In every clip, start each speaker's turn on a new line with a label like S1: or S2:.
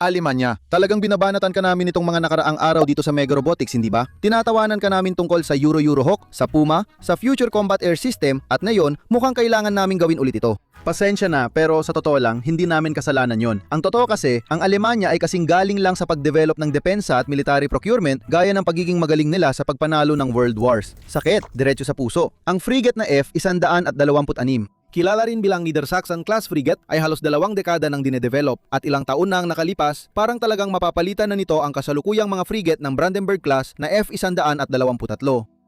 S1: Alemanya. Talagang binabanatan ka namin itong mga nakaraang araw dito sa Mega Robotics, hindi ba? Tinatawanan ka namin tungkol sa Eurohawk, sa Puma, sa Future Combat Air System at ngayon mukhang kailangan namin gawin ulit ito. Pasensya na, pero sa totoo lang, hindi namin kasalanan yon. Ang totoo kasi, ang Alemanya ay kasing galing lang sa pagdevelop ng depensa at military procurement gaya ng pagiging magaling nila sa pagpanalo ng World Wars. Sakit, diretso sa puso. Ang frigate na F-126. Kilala rin bilang Niedersachsen-class frigate ay halos 2 dekada nang dinedevelop at ilang taon na ang nakalipas, parang talagang mapapalitan na nito ang kasalukuyang mga frigate ng Brandenburg-class na F-123.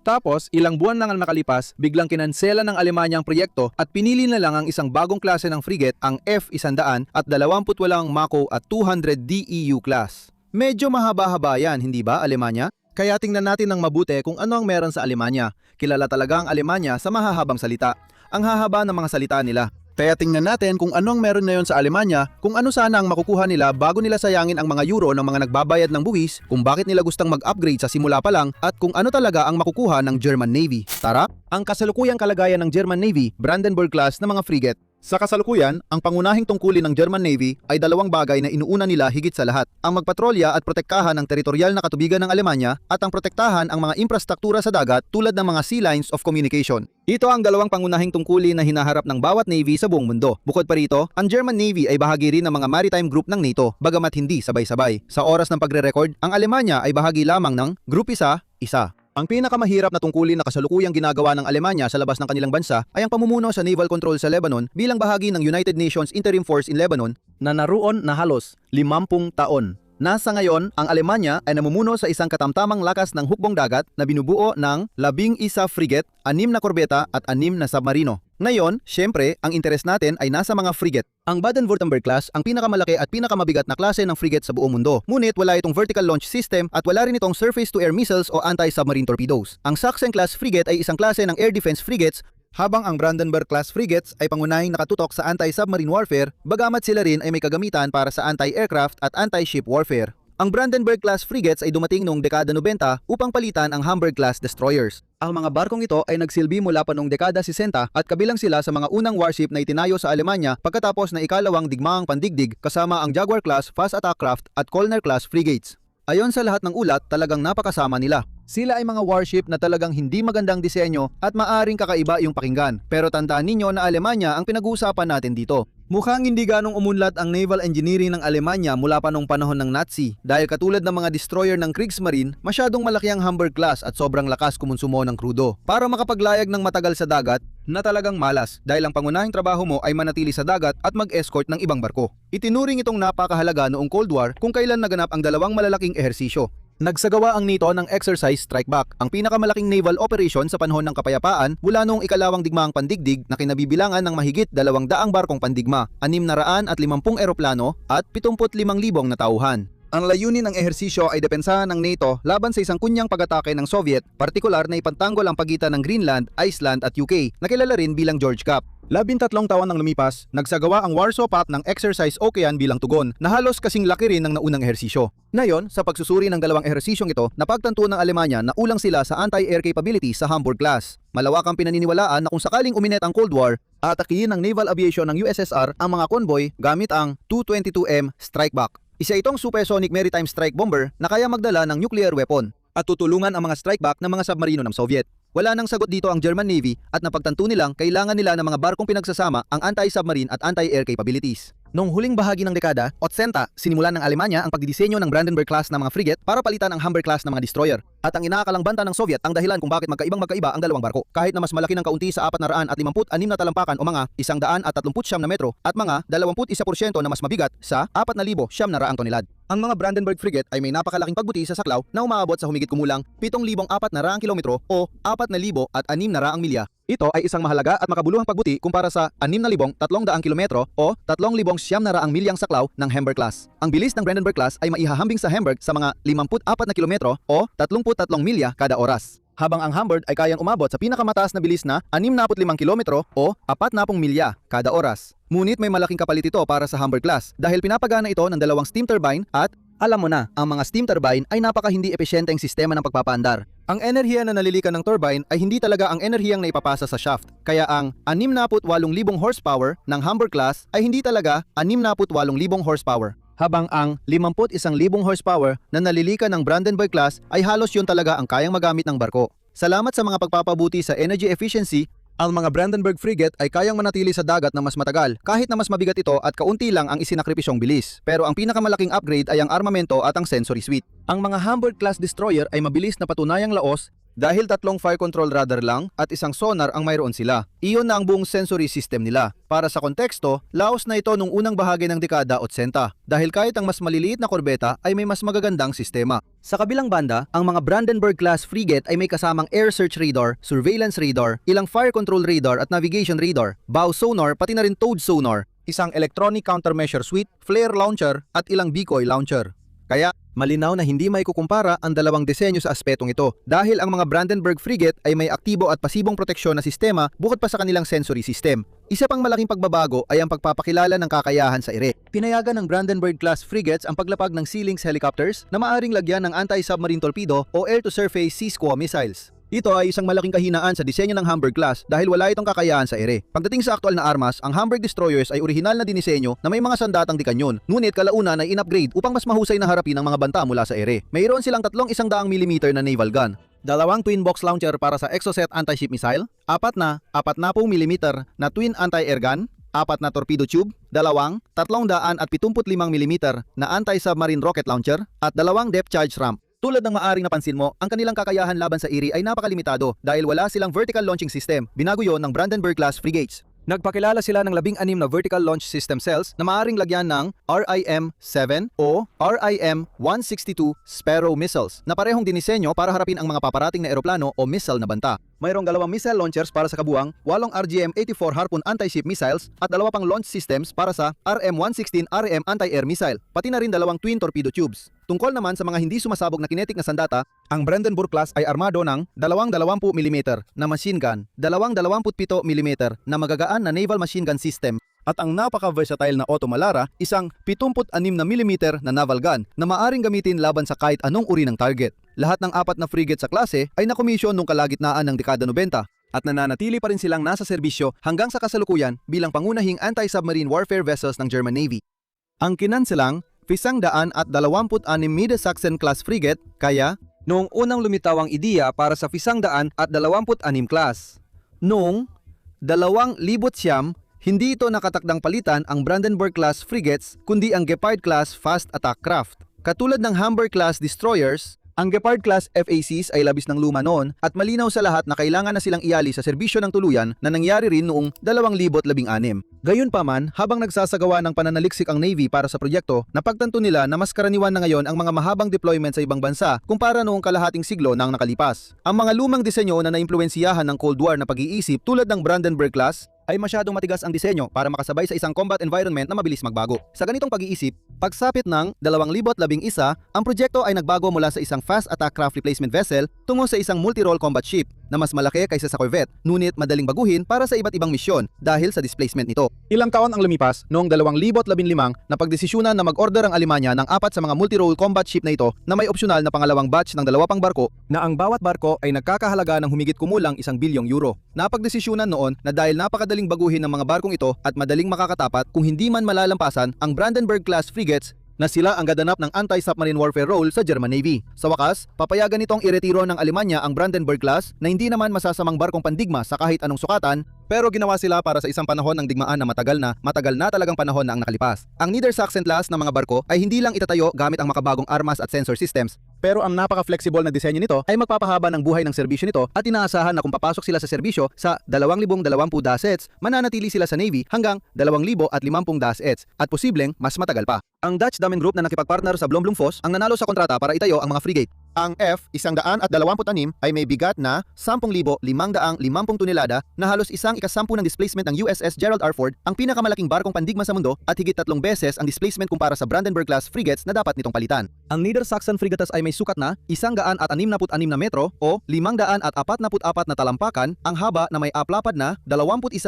S1: Tapos, ilang buwan lang ang nakalipas, biglang kinansela ng Alemanya ang proyekto at pinili na lang ang isang bagong klase ng frigate, ang F-100 at 28 Mako at 200 DEU class. Medyo mahaba-haba yan, hindi ba, Alemanya? Kaya tingnan natin ng mabuti kung ano ang meron sa Alemanya. Kilala talaga ang Alemanya sa mahahabang salita. Ang hahaba ng mga salita nila. Kaya tingnan natin kung anong meron ngayon sa Alemanya, kung ano sana ang makukuha nila bago nila sayangin ang mga euro ng mga nagbabayad ng buwis, kung bakit nila gustang mag-upgrade sa simula pa lang, at kung ano talaga ang makukuha ng German Navy. Tara! Ang kasalukuyang kalagayan ng German Navy, Brandenburg-class na mga frigate. Sa kasalukuyan, ang pangunahing tungkulin ng German Navy ay 2 bagay na inuuna nila higit sa lahat. Ang magpatrolya at protektahan ang teritorial na katubigan ng Alemanya at ang protektahan ang mga infrastruktura sa dagat tulad ng mga sea lines of communication. Ito ang 2 pangunahing tungkulin na hinaharap ng bawat Navy sa buong mundo. Bukod pa rito, ang German Navy ay bahagi rin ng mga maritime group ng NATO, bagamat hindi sabay-sabay. Sa oras ng pagre-record, ang Alemanya ay bahagi lamang ng Group 1. Ang pinakamahirap na tungkulin na kasalukuyang ginagawa ng Alemanya sa labas ng kanilang bansa ay ang pamumuno sa naval control sa Lebanon bilang bahagi ng United Nations Interim Force in Lebanon na naroon na halos 50 taon. Nasa ngayon, ang Alemanya ay namumuno sa isang katamtamang lakas ng hukbong dagat na binubuo ng 11 frigate, 6 na korbeta at 6 na submarino. Ngayon, syempre, ang interes natin ay nasa mga frigate. Ang Baden-Württemberg class ang pinakamalaki at pinakamabigat na klase ng frigate sa buong mundo. Ngunit wala itong vertical launch system at wala rin itong surface-to-air missiles o anti-submarine torpedoes. Ang Sachsen-class frigate ay isang klase ng air defense frigates, habang ang Brandenburg-class frigates ay pangunahing nakatutok sa anti-submarine warfare, bagamat sila rin ay may kagamitan para sa anti-aircraft at anti-ship warfare. Ang Brandenburg-class frigates ay dumating noong dekada 90 upang palitan ang Hamburg-class destroyers. Ang mga barkong ito ay nagsilbi mula pa noong dekada 60 at kabilang sila sa mga unang warship na itinayo sa Alemanya pagkatapos ng ikalawang digmaang pandigdig kasama ang Jaguar-class fast attack craft at Kolner-class frigates. Ayon sa lahat ng ulat, talagang napakasama nila. Sila ay mga warship na talagang hindi magandang disenyo at maaring kakaiba yung pakinggan. Pero tandaan ninyo na Alemanya ang pinag-uusapan natin dito. Mukhang hindi ganong umunlad ang naval engineering ng Alemanya mula pa noong panahon ng Nazi dahil katulad ng mga destroyer ng Kriegsmarine, masyadong malaki ang Hamburg class at sobrang lakas kumonsumo ng krudo. Para makapaglayag ng matagal sa dagat, na talagang malas dahil ang pangunahing trabaho mo ay manatili sa dagat at mag-escort ng ibang barko. Itinuring itong napakahalaga noong Cold War kung kailan naganap ang 2 malalaking ehersisyo. Nagsagawa ang NATO ng Exercise Strike Back, ang pinakamalaking naval operation sa panahon ng kapayapaan mula noong ikalawang digmaang pandigdig na kinabibilangan ng mahigit 200 barkong pandigma, 650 eroplano at 75,000 na tauhan. Ang layunin ng ehersisyo ay depensahan ng NATO laban sa isang kunyang pag-atake ng Soviet, partikular na ipantanggol ang pagitan ng Greenland, Iceland at UK na kilala rin bilang George Cup. 13 taon nang lumipas, nagsagawa ang Warsaw Pact ng Exercise Okean bilang tugon na halos kasing laki rin ng naunang ehersisyo. Ngayon, sa pagsusuri ng 2 ehersisyong ito, napagtanto ng Alemanya na ulang sila sa anti-air capability sa Hamburg class. Malawak ang pinaniniwalaan na kung sakaling uminet ang Cold War, aatakihin ng naval aviation ng USSR ang mga convoy gamit ang 222M Strike Back. Isa itong supersonic maritime strike bomber na kaya magdala ng nuclear weapon at tutulungan ang mga strike back ng mga submarino ng Soviet. Wala nang sagot dito ang German Navy at napagtanto nilang kailangan nila ng mga barkong pinagsasama ang anti-submarine at anti-air capabilities. Noong huling bahagi ng dekada, 80, sinimulan ng Alemanya ang pagdidisenyo ng Brandenburg class na mga frigate para palitan ang Hamburg class na mga destroyer. At ang inaakalang banta ng Soviet ang dahilan kung bakit magkaiba ang 2 barko. Kahit na mas malaki ng kaunti sa 456 na talampakan o mga 139 na metro at mga 21% na mas mabigat sa 4,900 tonelad. Ang mga Brandenburg frigate ay may napakalaking pagbuti sa saklaw na umaabot sa humigit kumulang 7,400 kilometro o 4,600 milya. Ito ay isang mahalaga at makabuluhang pagbuti kumpara sa 6,300 kilometro o 3,900 milyang saklaw ng Hamburg class. Ang bilis ng Brandenburg class ay maihahambing sa Hamburg sa mga 54 na kilometro o 33 milya kada oras. Habang ang Hamburg ay kayang umabot sa pinakamataas na bilis na 65 kilometro o 40 milya kada oras. Ngunit may malaking kapalit ito para sa Hamburg class dahil pinapagana ito ng 2 steam turbine at alam mo na, ang mga steam turbine ay napaka hindi epesyenteng sistema ng pagpapaandar. Ang enerhiya na nalilikan ng turbine ay hindi talaga ang enerhiyang naipapasa sa shaft. Kaya ang 68,000 horsepower ng Hamburg class ay hindi talaga 68,000 horsepower. Habang ang 51,000 horsepower na nalilika ng Brandenburg class ay halos yun talaga ang kayang magamit ng barko. Salamat sa mga pagpapabuti sa energy efficiency, ang mga Brandenburg frigate ay kayang manatili sa dagat na mas matagal kahit na mas mabigat ito at kaunti lang ang isinakripisyong bilis. Pero ang pinakamalaking upgrade ay ang armamento at ang sensory suite. Ang mga Hamburg class destroyer ay mabilis na patunayang laos dahil 3 fire control radar lang at isang sonar ang mayroon sila. Iyon na ang buong sensory system nila. Para sa konteksto, laos na ito nung unang bahagi ng dekada 80 dahil kahit ang mas maliliit na korbeta ay may mas magagandang sistema. Sa kabilang banda, ang mga Brandenburg class frigate ay may kasamang air search radar, surveillance radar, ilang fire control radar at navigation radar, bow sonar pati na rin towed sonar, isang electronic countermeasure suite, flare launcher at ilang decoy launcher. Kaya, malinaw na hindi maikukumpara ang dalawang disenyo sa aspetong ito dahil ang mga Brandenburg frigate ay may aktibo at pasibong proteksyon na sistema bukod pa sa kanilang sensory system. Isa pang malaking pagbabago ay ang pagpapakilala ng kakayahan sa ere. Pinayagan ng Brandenburg class frigates ang paglapag ng Sea Lynx helicopters na maaring lagyan ng anti-submarine torpedo o air-to-surface sea squall missiles. Ito ay isang malaking kahinaan sa disenyo ng Hamburg class dahil wala itong kakayahan sa ere. Pagdating sa aktual na armas, ang Hamburg destroyers ay orihinal na dinisenyo na may mga sandatang di kanyon, ngunit kalaunan ay in-upgrade upang mas mahusay na harapin ang mga banta mula sa ere. Mayroon silang 3 100mm na naval gun, 2 twin box launcher para sa Exocet anti-ship missile, 4 na 40mm na twin anti-air gun, 4 na torpedo tube, 2 375mm na anti-submarine rocket launcher, at 2 depth charge ramp. Tulad ng maaring napansin mo, ang kanilang kakayahan laban sa ere ay napakalimitado dahil wala silang vertical launching system. Binago yon ng Brandenburg class frigates. Nagpakilala sila ng 16 na vertical launch system cells na maaring lagyan ng RIM-7 o RIM-162 Sparrow missiles na parehong dinisenyo para harapin ang mga paparating na eroplano o missile na banta. Mayroong 2 missile launchers para sa kabuang, 8 RGM-84 Harpoon anti-ship missiles at 2 pang launch systems para sa RM-116 RM anti-air missile, pati na rin 2 twin torpedo tubes. Tungkol naman sa mga hindi sumasabog na kinetic na sandata, ang Brandenburg class ay armado ng 2 20mm na machine gun, 2 27mm na magagaan na naval machine gun system, at ang napaka-versatile na Automalara, isang 76mm na naval gun na maaring gamitin laban sa kahit anong uri ng target. Lahat ng 4 na frigate sa klase ay nakomisyon nung kalagitnaan ng dekada 90 at nananatili pa rin silang nasa serbisyo hanggang sa kasalukuyan bilang pangunahing anti-submarine warfare vessels ng German Navy. Ang kinanselang 126 Niedersachsen class frigate kaya noong unang lumitaw ang ideya para sa 126 class. Noong 2000 hindi ito nakatakdang palitan ang Brandenburg class frigates kundi ang Gepard class fast attack craft. Katulad ng Hamburg class destroyers, ang Gepard class FACs ay labis ng luma noon at malinaw sa lahat na kailangan na silang iali sa serbisyo ng tuluyan na nangyari rin noong 2016. Gayunpaman, habang nagsasagawa ng pananaliksik ang Navy para sa proyekto, napagtanto nila na mas karaniwan na ngayon ang mga mahabang deployment sa ibang bansa kumpara noong kalahating siglo nang nakalipas. Ang mga lumang disenyo na naimpluwensyahan ng Cold War na pag-iisip tulad ng Brandenburg class ay masyadong matigas ang disenyo para makasabay sa isang combat environment na mabilis magbago. Sa ganitong pag-iisip, pagsapit ng 2011, ang proyekto ay nagbago mula sa isang fast attack craft replacement vessel tungo sa isang multi-role combat ship na mas malaki kaysa sa corvette, ngunit madaling baguhin para sa iba't ibang misyon dahil sa displacement nito. Ilang taon ang lumipas noong 2015 na pagdesisyonan na mag-order ang Alemanya ng 4 sa mga multi-role combat ship na ito na may opsyonal na pangalawang batch ng 2 pang barko na ang bawat barko ay nagkakahalaga ng humigit kumulang 1 bilyong euro. Napagdesisyonan noon na dahil napakadaling baguhin ng mga barkong ito at madaling makakatapat kung hindi man malalampasan ang Brandenburg class frigates na sila ang gaganap ng anti-submarine warfare role sa German Navy. Sa wakas, papayagan nitong iretiro ng Alemanya ang Brandenburg class na hindi naman masasamang barkong pandigma sa kahit anong sukatan, pero ginawa sila para sa isang panahon ng digmaan na matagal na talagang panahon na ang nakalipas. Ang Niedersachsen class ng mga barko ay hindi lang itatayo gamit ang makabagong armas at sensor systems, pero ang napaka-flexible na disenyo nito ay magpapahaba ng buhay ng serbisyo nito at inaasahan na kung papasok sila sa serbisyo sa 2020 DASETs, mananatili sila sa Navy hanggang 2050 DASETs at posibleng mas matagal pa. Ang Dutch Damen Group na nakipagpartner sa Blom-Blom-Foss ang nanalo sa kontrata para itayo ang mga frigate. Ang F-126 ay may bigat na 10,550 tonelada na halos 1/10 ng displacement ng USS Gerald R. Ford, ang pinakamalaking barkong pandigma sa mundo at higit 3 beses ang displacement kumpara sa Brandenburg class frigates na dapat nitong palitan. Ang Niedersachsen frigates ay may sukat na 166 na metro o 544 na talampakan, ang haba na may aplapad na 21.7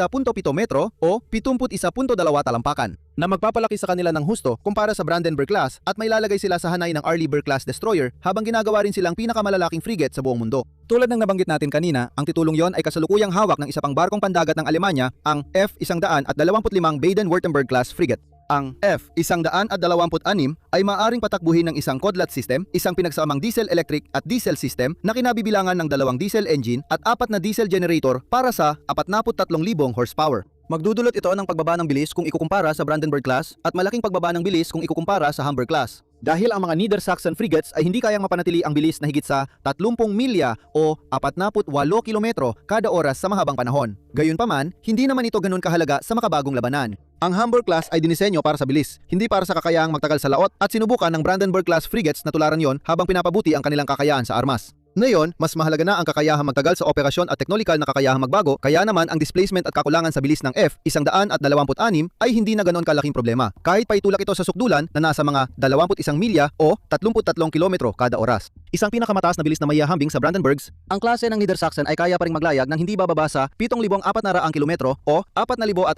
S1: metro o 71.2 talampakan, na magpapalaki sa kanila ng husto kumpara sa Brandenburg class at may lalagay sila sa hanay ng Arleigh class destroyer habang ginagawa rin silang pinakamalalaking frigate sa buong mundo. Tulad ng nabanggit natin kanina, ang titulong yon ay kasalukuyang hawak ng isa pang barkong pandagat ng Alemanya, ang F-125 Baden-Württemberg class frigate. Ang F-126 ay maaaring patakbuhin ng isang Codlat system, isang pinagsamang diesel-electric at diesel system na kinabibilangan ng 2 diesel engine at 4 na diesel generator para sa 43,000 horsepower. Magdudulot ito ng pagbaba ng bilis kung ikukumpara sa Brandenburg class at malaking pagbaba ng bilis kung ikukumpara sa Hamburg class. Dahil ang mga Niedersachsen frigates ay hindi kayang mapanatili ang bilis na higit sa 30 milya o 48 kilometro kada oras sa mahabang panahon. Gayunpaman, hindi naman ito ganun kahalaga sa makabagong labanan. Ang Hamburg class ay dinisenyo para sa bilis, hindi para sa kakayahang magtagal sa laot at sinubukan ng Brandenburg class frigates na tularan yon habang pinapabuti ang kanilang kakayahan sa armas. Ngayon, mas mahalaga na ang kakayahang magtagal sa operasyon at teknolikal na kakayahang magbago, kaya naman ang displacement at kakulangan sa bilis ng F-126 ay hindi na ganoon kalaking problema. Kahit pa itulak ito sa sukdulan na nasa mga 21 milya o 33 kilometro kada oras. Isang pinakamataas na bilis na maihahambing sa Brandenburgs, ang klase ng Niedersachsen ay kaya pa ring maglayag ng hindi bababa sa 7,400 kilometro o 4,600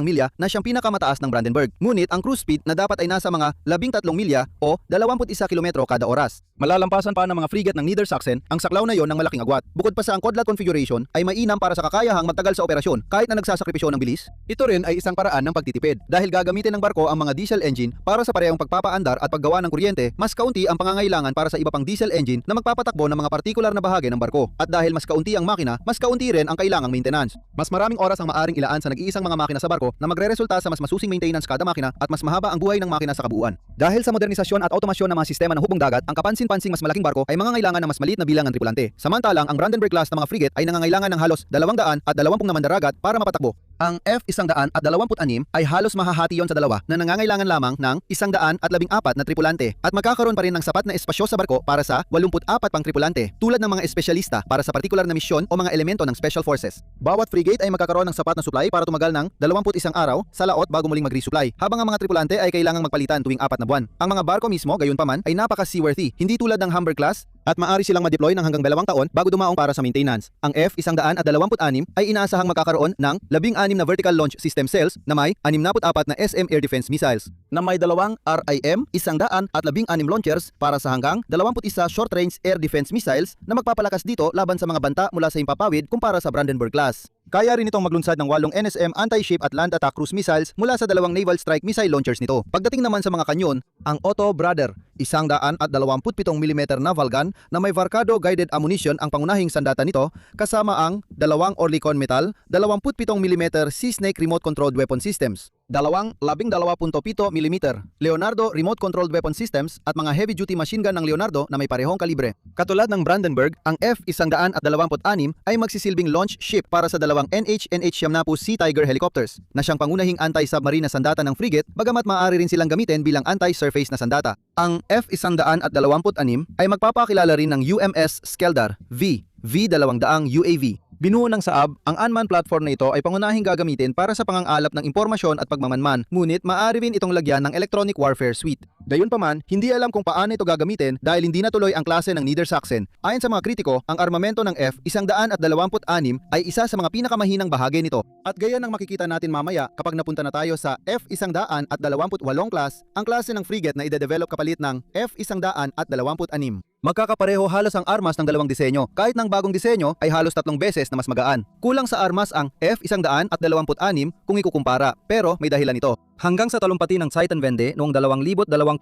S1: milya na siyang pinakamataas ng Brandenburg. Ngunit ang cruise speed na dapat ay nasa mga 13 milya o 21 kilometro kada oras. Malalampasan pa ng mga frigate ng Niedersachsen ang saklaw na yon ng malaking agwat. Bukod pa sa ang Codlat configuration ay mainam para sa kakayahang magtagal sa operasyon kahit na nagsasakripisyo ng bilis. Ito rin ay isang paraan ng pagtitipid dahil gagamitin ng barko ang mga diesel engine para sa parehong pagpapaandar at paggawa ng kuryente, mas kaunti ang pangangailangan para sa iba pang diesel engine na magpapatakbo ng mga partikular na bahagi ng barko. At dahil mas kaunti ang makina, mas kaunti rin ang kailangang maintenance. Mas maraming oras ang maaring ilaan sa nag-iisang mga makina sa barko na magreresulta sa mas masusing maintenance kada makina at mas mahaba ang buhay ng makina sa kabuuan. Dahil sa modernisasyon at automasyon ng mga sistema ng hubong dagat, ang kapansin-pansing mas malaking barko ay mangangailangan ng mas maliit na bilang ng tripulante. Samantalang ang Brandenburg class na mga frigate ay nangangailangan ng halos 220 na mandaragat para mapatakbo. Ang F-126 ay halos mahahati yon sa dalawa na nangangailangan lamang ng 114 na tripulante at magkakaroon pa rin ng sapat na espasyo sa barko para sa 84 pang tripulante tulad ng mga espesyalista para sa partikular na misyon o mga elemento ng special forces. Bawat frigate ay magkakaroon ng sapat na supply para tumagal ng 21 araw sa laot bago muling mag-resupply, habang ang mga tripulante ay kailangang magpalitan tuwing 4 na buwan. Ang mga barko mismo gayunpaman ay napaka-seaworthy, hindi tulad ng Hamburg class at maaari silang ma-deploy ng hanggang 2 taon bago dumaong para sa maintenance. Ang F-126 ay inaasahang magkakaroon ng 16 na vertical launch system cells na may 64 na SM air defense missiles na may 2 RIM, 116 launchers para sa hanggang 21 short-range air defense missiles na magpapalakas dito laban sa mga banta mula sa himpapawid kumpara sa Brandenburg class. Kaya rin itong maglunsad ng 8 NSM anti-ship at land attack cruise missiles mula sa 2 naval strike missile launchers nito. Pagdating naman sa mga kanyon, ang Otto Brother, 127 mm naval gun na may Varcado guided ammunition ang pangunahing sandata nito, kasama ang 2 Oerlikon Metal, 27 mm Sea Snake remote controlled weapon systems, 2 12.7 mm Leonardo remote controlled weapon systems at mga heavy duty machine gun ng Leonardo na may parehong kalibre. Katulad ng Brandenburg, ang F-126 ay magsisilbing launch ship para sa 2 NH-70 Sea Tiger helicopters na siyang pangunahing anti-submarine na sandata ng frigate, bagamat maaari rin silang gamitin bilang anti-surface na sandata. Ang F-126 ay magpapakilala rin ng UMS Skeldar V200 UAV. Binuo ng Saab, ang unmanned platform na ito ay pangunahing gagamitin para sa pangangalap ng impormasyon at pagmamanman, ngunit maaari rin itong lagyan ng electronic warfare suite. Gayunpaman, hindi alam kung paano ito gagamitin dahil hindi natuloy ang klase ng Niedersachsen. Ayon sa mga kritiko, ang armamento ng F-126 ay isa sa mga pinakamahinang bahagi nito. At gaya ng makikita natin mamaya kapag napunta na tayo sa F-128 class, ang klase ng frigate na ide-develop kapalit ng F-126. Magkakapareho halos ang armas ng dalawang disenyo, kahit ng bagong disenyo ay halos 3 beses na mas magaan. Kulang sa armas ang F-126 kung ikukumpara, pero may dahilan ito. Hanggang sa talumpati ng Zeitenwende noong 2022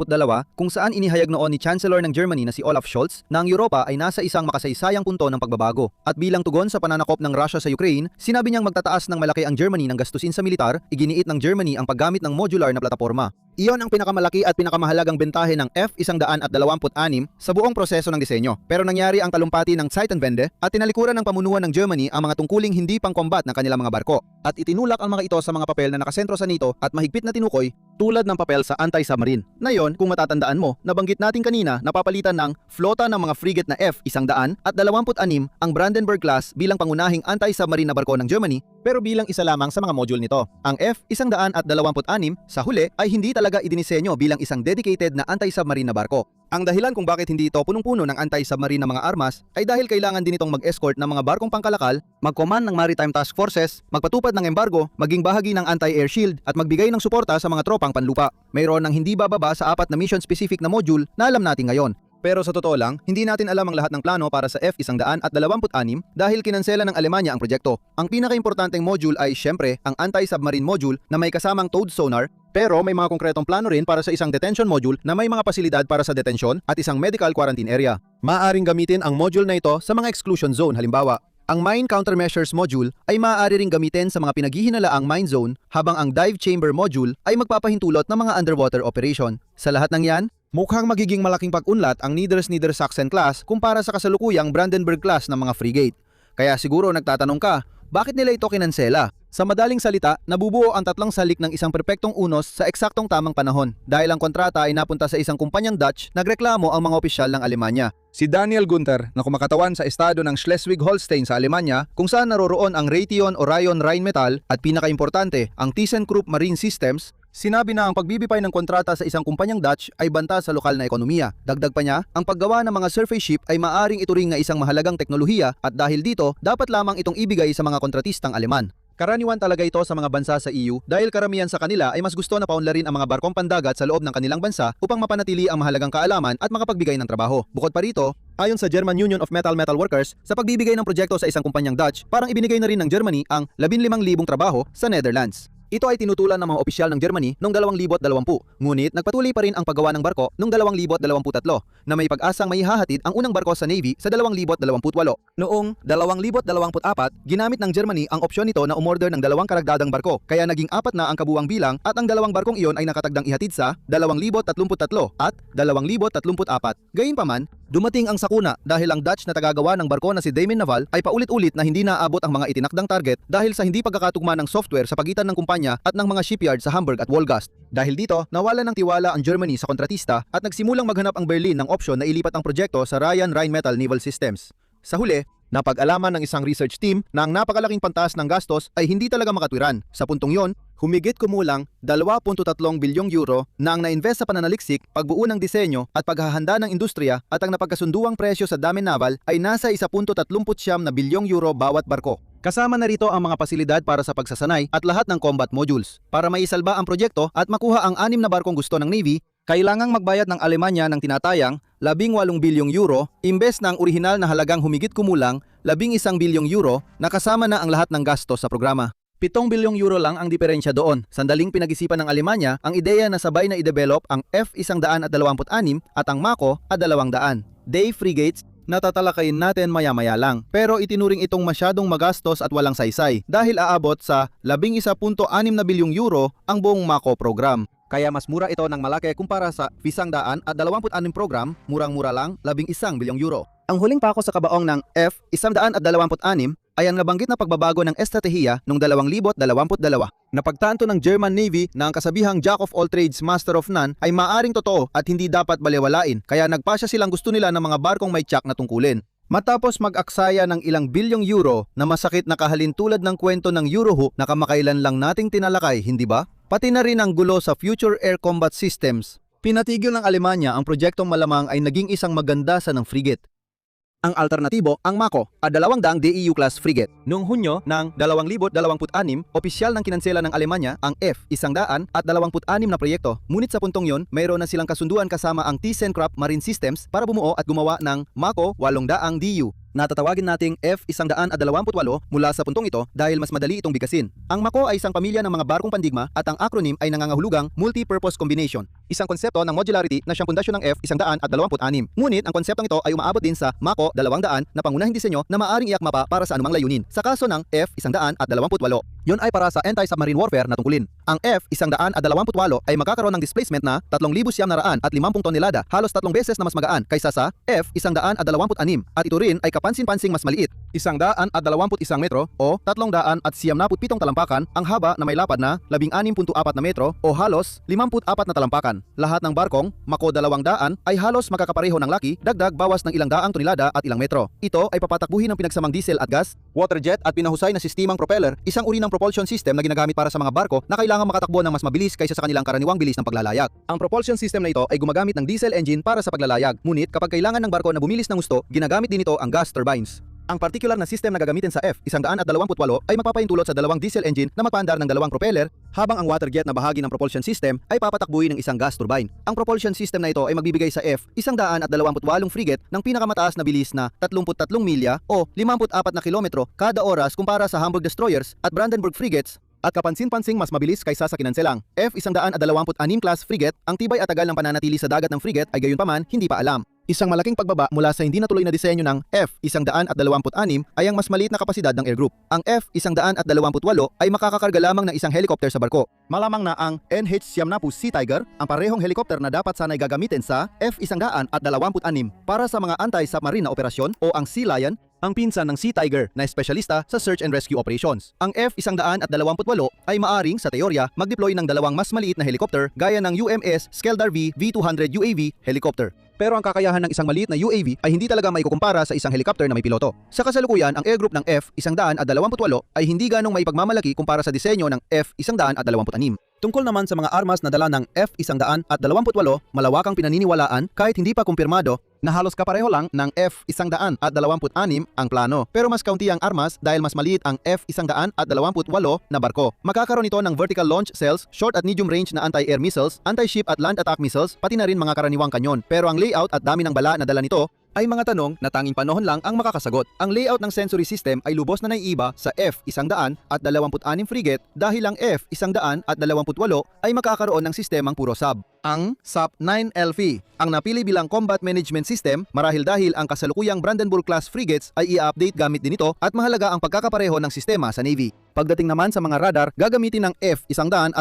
S1: kung saan inihayag noon ni Chancellor ng Germany na si Olaf Scholz na ang Europa ay nasa isang makasaysayang punto ng pagbabago. At bilang tugon sa pananakop ng Russia sa Ukraine, sinabi niyang magtataas ng malaki ang Germany ng gastusin sa militar, iginiit ng Germany ang paggamit ng modular na plataporma. Iyon ang pinakamalaki at pinakamahalagang bentahe ng F-126 sa buong proseso ng disenyo. Pero nangyari ang talumpati ng Zeitenwende at tinalikuran ng pamunuan ng Germany ang mga tungkuling hindi pang-combat ng kanilang mga barko. At itinulak ang mga ito sa mga papel na nakasentro sa NATO at mahigpit na tinukoy tulad ng papel sa anti-submarine. Ngayon, kung matatandaan mo, nabanggit natin kanina na papalitan ng flota ng mga frigate na F-126 ang Brandenburg class bilang pangunahing anti-submarine na barko ng Germany, pero bilang isa lamang sa mga module nito. Ang F-126 sa huli ay hindi talaga idinisenyo bilang isang dedicated na anti-submarine na barko. Ang dahilan kung bakit hindi ito punong-puno ng anti-submarine na mga armas ay dahil kailangan din itong mag-escort ng mga barkong pangkalakal, mag-command ng maritime task forces, magpatupad ng embargo, maging bahagi ng anti-air shield at magbigay ng suporta sa mga tropang panlupa. Mayroon ng hindi bababa sa 4 na mission-specific na module na alam natin ngayon. Pero sa totoo lang, hindi natin alam ang lahat ng plano para sa F-126 dahil kinansela ng Alemanya ang proyekto. Ang pinakaimportanteng module ay syempre ang anti-submarine module na may kasamang towed sonar, pero may mga konkretong plano rin para sa isang detention module na may mga pasilidad para sa detention at isang medical quarantine area. Maaaring gamitin ang module na ito sa mga exclusion zone, halimbawa. Ang Mine Countermeasures Module ay maaari ring gamitin sa mga pinaghihinalaang mine zone habang ang Dive Chamber Module ay magpapahintulot ng mga underwater operation. Sa lahat ng yan, mukhang magiging malaking pag-unlad ang Niedersachsen class kumpara sa kasalukuyang Brandenburg class ng mga frigate. Kaya siguro nagtatanong ka, bakit nila ito kinansela? Sa madaling salita, nabubuo ang tatlong salik ng isang perpektong unos sa eksaktong tamang panahon. Dahil ang kontrata ay napunta sa isang kumpanyang Dutch, nagreklamo ang mga opisyal ng Alemanya. Si Daniel Gunther na kumakatawan sa estado ng Schleswig-Holstein sa Alemanya kung saan naroroon ang Raytheon Orion Rheinmetall at pinakaimportante ang ThyssenKrupp Marine Systems, sinabi na ang pagbibigay ng kontrata sa isang kumpanyang Dutch ay banta sa lokal na ekonomiya. Dagdag pa niya, ang paggawa ng mga surface ship ay maaring ituring na isang mahalagang teknolohiya at dahil dito, dapat lamang itong ibigay sa mga kontratistang Aleman. Karaniwan talaga ito sa mga bansa sa EU dahil karamihan sa kanila ay mas gusto na paunlarin ang mga barkong pandagat sa loob ng kanilang bansa upang mapanatili ang mahalagang kaalaman at makapagbigay ng trabaho. Bukod pa rito, ayon sa German Union of Metal Workers, sa pagbibigay ng proyekto sa isang kumpanyang Dutch, parang ibinigay na rin ng Germany ang 15,000 trabaho sa Netherlands. Ito ay tinutulan ng mga opisyal ng Germany noong 2020, ngunit nagpatuloy pa rin ang paggawa ng barko noong 2023 na may pag-asang maihahatid ang unang barko sa Navy sa 2028. Noong 2024, ginamit ng Germany ang opsyon nito na umorder ng 2 karagdadang barko, kaya naging 4 na ang kabuuang bilang at ang 2 barkong iyon ay nakatagdang ihatid sa 2033 at 2034. Gayunpaman, dumating ang sakuna dahil ang Dutch na tagagawa ng barko na si Damen Naval ay paulit-ulit na hindi naabot ang mga itinakdang target dahil sa hindi pagkakatugma ng software sa pagitan ng kumpanya at ng mga shipyard sa Hamburg at Wolgast. Dahil dito, nawalan ng tiwala ang Germany sa kontratista at nagsimulang maghanap ang Berlin ng opsyon na ilipat ang proyekto sa Ryan Rheinmetall Naval Systems. Sa huli, napag-alaman ng isang research team na ang napakalaking pantaas ng gastos ay hindi talaga makatwiran. Sa puntong yon, humigit kumulang 2.3 bilyong euro na ang na-invest sa pananaliksik, pagbuo ng disenyo at paghahanda ng industriya at ang napagkasunduang presyo sa Damen Naval ay nasa 1.39 na bilyong euro bawat barko. Kasama na rito ang mga pasilidad para sa pagsasanay at lahat ng combat modules. Para maisalba ang proyekto at makuha ang 6 na barkong gusto ng Navy, kailangang magbayad ng Alemanya ng tinatayang 18 bilyong euro imbes na ang orihinal na halagang humigit kumulang 11 bilyong euro na kasama na ang lahat ng gastos sa programa. 7 bilyong euro lang ang diferensya doon. Sandaling pinag-isipan ng Alemanya ang ideya na sabay na i-develop ang F-126 at ang Mako at 200. Day frigates na tatalakayin natin maya-maya lang. Pero itinuring itong masyadong magastos at walang saysay dahil aabot sa 11.6 na bilyong euro ang buong Mako program. Kaya mas mura ito ng malaki kumpara sa F-126 program, murang-mura lang 11 bilyong euro. Ang huling pako sa kabaong ng F-126 ay ang nabanggit na pagbabago ng estratehiya noong 2022. Napagtanto ng German Navy na ang kasabihang Jack of all trades, master of none ay maaring totoo at hindi dapat balewalain, kaya nagpasya silang gusto nila ng mga barkong may tiyak na tungkulin. Matapos mag-aksaya ng ilang bilyong euro na masakit na kahalintulad ng kwento ng Eurohook na kamakailan lang nating tinalakay, hindi ba? Pati na rin ang gulo sa Future Air Combat Systems. Pinatigil ng Alemanya ang proyektong malamang ay naging isang maganda ng frigate. Ang alternatibo, ang Mako, at 200 DEU-class frigate. Noong Hunyo ng 2026, opisyal ng kinansela ng Alemanya ang F-126 na proyekto. Ngunit sa puntong yon, mayroon na silang kasunduan kasama ang ThyssenKrupp Marine Systems para bumuo at gumawa ng Mako 800 DU. Natatawagin nating F-128 mula sa puntong ito dahil mas madali itong bigkasin. Ang Mako ay isang pamilya ng mga barkong pandigma at ang acronym ay nangangahulugang Multi-Purpose Combination, isang konsepto ng modularity na siyang pundasyon ng F-126. Ngunit ang konseptong ito ay umaabot din sa Mako 200 na pangunahing disenyo na maaring iakma pa para sa anumang layunin. Sa kaso ng F-128, yon ay para sa anti-submarine warfare na tungkulin. Ang F-128 ay magkakaroon ng displacement na 3,950 tonelada, halos 3 beses na mas magaan kaysa sa F-126 at ito rin ay kapansin-pansing mas maliit. 121 metro o 397 talampakan ang haba na may lapad na 16.4 na metro o halos 54 na talampakan. Lahat ng barkong Mako 200 ay halos magkakapareho ng laki, dagdag bawas ng ilang daang tonelada at ilang metro. Ito ay papatakbuhin ng pinagsamang diesel at gas, water jet at pinahusay na sistemang propeller, isang uri ng propulsion system na ginagamit para sa mga barko na kailangang makatakbo ng mas mabilis kaysa sa kanilang karaniwang bilis ng paglalayag. Ang propulsion system na ito ay gumagamit ng diesel engine para sa paglalayag, ngunit kapag kailangan ng barko na bumilis ng gusto, ginagamit din ito ang gas turbines. Ang particular na system na gagamitin sa F-128 ay magpapahintulot sa dalawang diesel engine na magpaandar ng dalawang propeller, habang ang water jet na bahagi ng propulsion system ay papatakbuhin ng isang gas turbine. Ang propulsion system na ito ay magbibigay sa F-128 frigate ng pinakamataas na bilis na 33 milya o 54 na kilometro kada oras kumpara sa Hamburg destroyers at Brandenburg frigates, at kapansin-pansing mas mabilis kaysa sa kinanselang F-126 class frigate. Ang tibay at tagal ng pananatili sa dagat ng frigate ay gayunpaman hindi pa alam. Isang malaking pagbaba mula sa hindi natuloy na disenyo ng F-126 ay ang mas maliit na kapasidad ng air group. Ang F-128 ay makakakarga lamang ng isang helicopter sa barko. Malamang na ang NH-70 Sea Tiger ang parehong helicopter na dapat sanay gagamitin sa F-126 para sa mga anti-submarine na operasyon, o ang Sea Lion, ang pinsan ng Sea Tiger na espesyalista sa search and rescue operations. Ang F-128 ay maaring, sa teorya, mag-deploy ng dalawang mas maliit na helicopter gaya ng UMS Skeldar V V200 UAV helicopter. Pero ang kakayahan ng isang maliit na UAV ay hindi talaga maikukumpara sa isang helicopter na may piloto. Sa kasalukuyan, ang air group ng F-128 ay hindi ganong may pagmamalaki kumpara sa disenyo ng F-126. Tungkol naman sa mga armas na dala ng F-128, malawakang pinaniniwalaan kahit hindi pa kumpirmado na halos kapareho lang ng F-126 ang plano. Pero mas kaunti ang armas dahil mas maliit ang F-128 na barko. Magkakaroon ito ng vertical launch cells, short at medium range na anti-air missiles, anti-ship at land attack missiles, pati na rin mga karaniwang kanyon. Pero ang layout at dami ng bala na dala nito ay mga tanong na tanging panahon lang ang makakasagot. Ang layout ng sensory system ay lubos na naiiba sa F-126 frigate dahil ang F-128 ay makakaroon ng sistemang puro sub. Ang SAP-9LV ang napili bilang combat management system marahil dahil ang kasalukuyang Brandenburg class frigates ay i-update gamit din ito, at mahalaga ang pagkakapareho ng sistema sa Navy. Pagdating naman sa mga radar, gagamitin ng F-128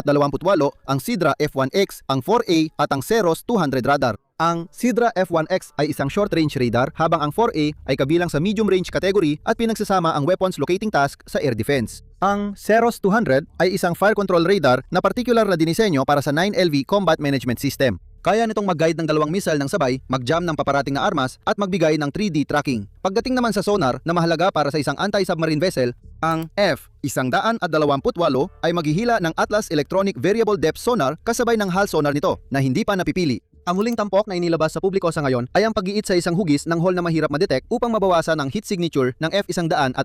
S1: ang Sidra F-1X, ang 4A at ang Ceros 200 radar. Ang Sidra F-1X ay isang short-range radar, habang ang 4A ay kabilang sa medium-range category at pinagsasama ang weapons locating task sa air defense. Ang Ceros 200 ay isang fire control radar na particular na dinisenyo para sa 9LV Combat Management System. Kaya nitong mag-guide ng dalawang missile ng sabay, mag-jam ng paparating na armas at magbigay ng 3D tracking. Pagdating naman sa sonar na mahalaga para sa isang anti-submarine vessel, ang F-128 ay maghihila ng Atlas Electronic Variable Depth Sonar kasabay ng HAL sonar nito na hindi pa napipili. Ang huling tampok na inilabas sa publiko sa ngayon ay ang pag-iit sa isang hugis ng hole na mahirap ma-detect upang mabawasan ang heat signature ng F-128.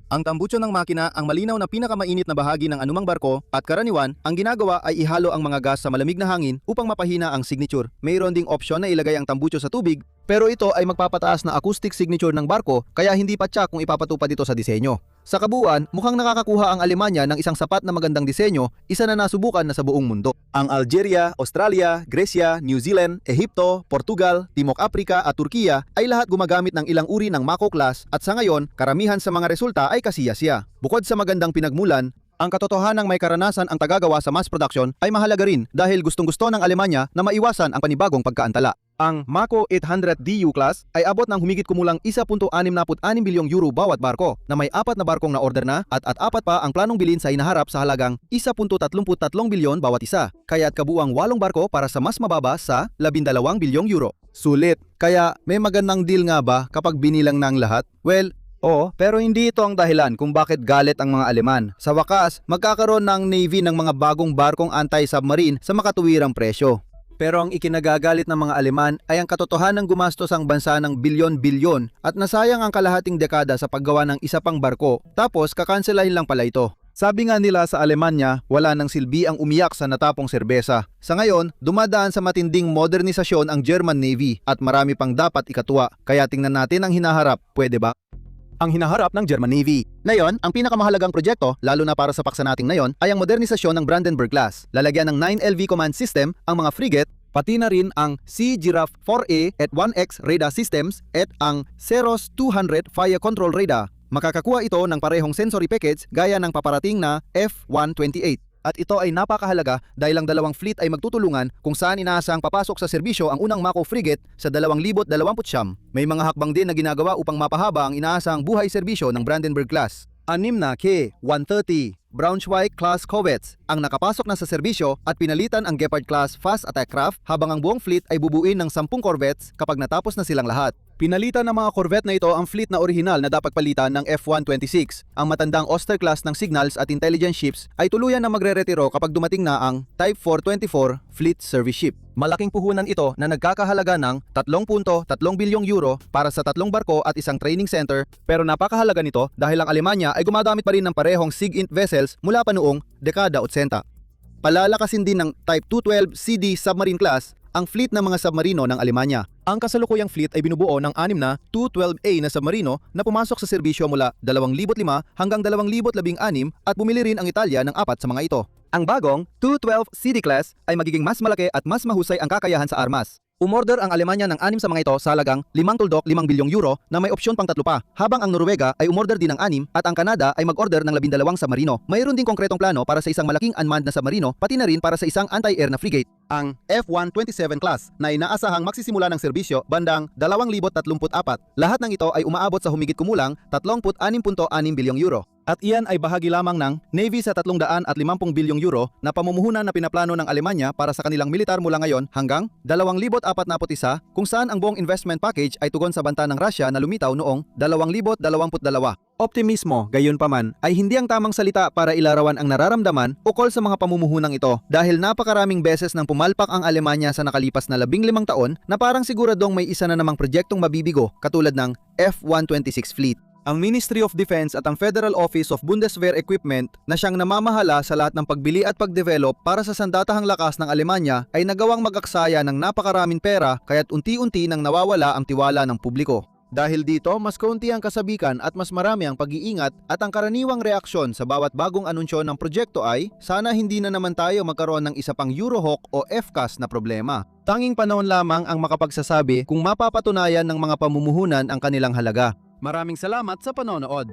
S1: Ang tambucho ng makina ang malinaw na pinakamainit na bahagi ng anumang barko, at karaniwan, ang ginagawa ay ihalo ang mga gas sa malamig na hangin upang mapahina ang signature. Mayroon ding opsyon na ilagay ang tambucho sa tubig, pero ito ay magpapataas na acoustic signature ng barko, kaya hindi pa tsak kung ipapatupad ito sa disenyo. Sa kabuuan, mukhang nakakakuha ang Alemanya ng isang sapat na magandang disenyo, isa na nasubukan na sa buong mundo. Ang Algeria, Australia, Grecia, New Zealand, Ehipto, Portugal, Timog Africa at Turkiya ay lahat gumagamit ng ilang uri ng Mako class, at sa ngayon, karamihan sa mga resulta ay kasiyasiya. Bukod sa magandang pinagmulan, ang katotohanang may karanasan ang tagagawa sa mass production ay mahalaga rin dahil gustong-gusto ng Alemanya na maiwasan ang panibagong pagkaantala. Ang Mako 800 DU class ay abot ng humigit kumulang 1.66 bilyong euro bawat barko, na may 4 na barkong na order na at 4 pa ang planong bilhin sa hinaharap sa halagang 1.33 bilyon bawat isa. Kaya't kabuang 8 barko para sa mas mababa sa 12 bilyong euro. Sulit. Kaya may magandang deal nga ba kapag binilang ng lahat? Well, oo, pero hindi ito ang dahilan kung bakit galit ang mga Aleman. Sa wakas, magkakaroon ng Navy ng mga bagong barkong anti-submarine sa makatuwirang presyo. Pero ang ikinagagalit ng mga Aleman ay ang katotohanang gumastos ang bansa ng bilyon-bilyon at nasayang ang kalahating dekada sa paggawa ng isa pang barko, tapos kakanselahin lang pala ito. Sabi nga nila sa Alemanya, wala nang silbi ang umiyak sa natapong serbesa. Sa ngayon, dumadaan sa matinding modernisasyon ang German Navy at marami pang dapat ikatuwa. Kaya tingnan natin ang hinaharap, pwede ba? Ang hinaharap ng German Navy. Ngayon, ang pinakamahalagang proyekto, lalo na para sa paksa nating ngayon, ay ang modernisasyon ng Brandenburg class. Lalagyan ng 9LV command system ang mga frigate, pati na rin ang Sea Giraffe 4A at 1X radar systems at ang Ceros 200 fire control radar. Makakakuha ito ng parehong sensory package gaya ng paparating na F-128. At ito ay napakahalaga dahil ang dalawang fleet ay magtutulungan kung saan inaasang papasok sa serbisyo ang unang Mako frigate sa 2029. May mga hakbang din na ginagawa upang mapahaba ang inaasang buhay serbisyo ng Brandenburg class. 6 na K-130 Braunschweig class corvettes ang nakapasok na sa serbisyo at pinalitan ang Gepard class fast attack craft, habang ang buong fleet ay bubuin ng 10 corvettes kapag natapos na silang lahat.
S2: Pinalitan ng mga Corvette na ito ang fleet na orihinal na dapat palitan ng F-126. Ang matandang Oster class ng signals at intelligence ships ay tuluyan na magre-retiro kapag dumating na ang Type 424 Fleet Service Ship. Malaking puhunan ito na nagkakahalaga ng 3.3 bilyong euro para sa 3 barko at isang training center, pero napakahalaga nito dahil ang Alemanya ay gumagamit pa rin ng parehong SIG-int vessels mula pa noong dekada 80. Palalakasin din ng Type 212 CD submarine class ang fleet ng mga submarino ng Alemanya. Ang kasalukuyang fleet ay binubuo ng 6 na 212A na submarino na pumasok sa serbisyo mula 2005 hanggang 2016 at bumili rin ang Italia ng 4 sa mga ito. Ang bagong 212 CD class ay magiging mas malaki at mas mahusay ang kakayahan sa armas. Umorder ang Alemanya ng 6 sa mga ito sa halagang 5 bilyong euro na may opsyon pang 3 pa, habang ang Noruega ay umorder din ng 6 at ang Canada ay mag-order ng 12 submarino. Mayroon din konkretong plano para sa isang malaking unmanned na submarino, pati na rin para sa isang anti-air na frigate. Ang F-127 class na inaasahang magsisimula ng serbisyo bandang 2034. Lahat ng ito ay umaabot sa humigit kumulang 36.6 bilyong euro. At iyan ay bahagi lamang ng Navy sa 350 bilyong euro na pamumuhunan na pinaplano ng Alemanya para sa kanilang militar mula ngayon hanggang 2041, kung saan ang buong investment package ay tugon sa banta ng Russia na lumitaw noong 2022. Optimismo, gayunpaman, ay hindi ang tamang salita para ilarawan ang nararamdaman ukol sa mga pamumuhunang ito dahil napakaraming beses nang pumalpak ang Alemanya sa nakalipas na 15 taon na parang siguradong may isa na namang proyektong mabibigo katulad ng F-126 fleet. Ang Ministry of Defense at ang Federal Office of Bundeswehr Equipment na siyang namamahala sa lahat ng pagbili at pagdevelop para sa sandatahang lakas ng Alemanya ay nagawang mag-aksaya ng napakaraming pera kaya't unti-unti nang nawawala ang tiwala ng publiko. Dahil dito, mas kaunti ang kasabikan at mas marami ang pag-iingat at ang karaniwang reaksyon sa bawat bagong anunsyo ng proyekto ay sana hindi na naman tayo magkaroon ng isa pang Eurohawk o FCAS na problema. Tanging panahon lamang ang makapagsasabi kung mapapatunayan ng mga pamumuhunan ang kanilang halaga. Maraming salamat sa panonood.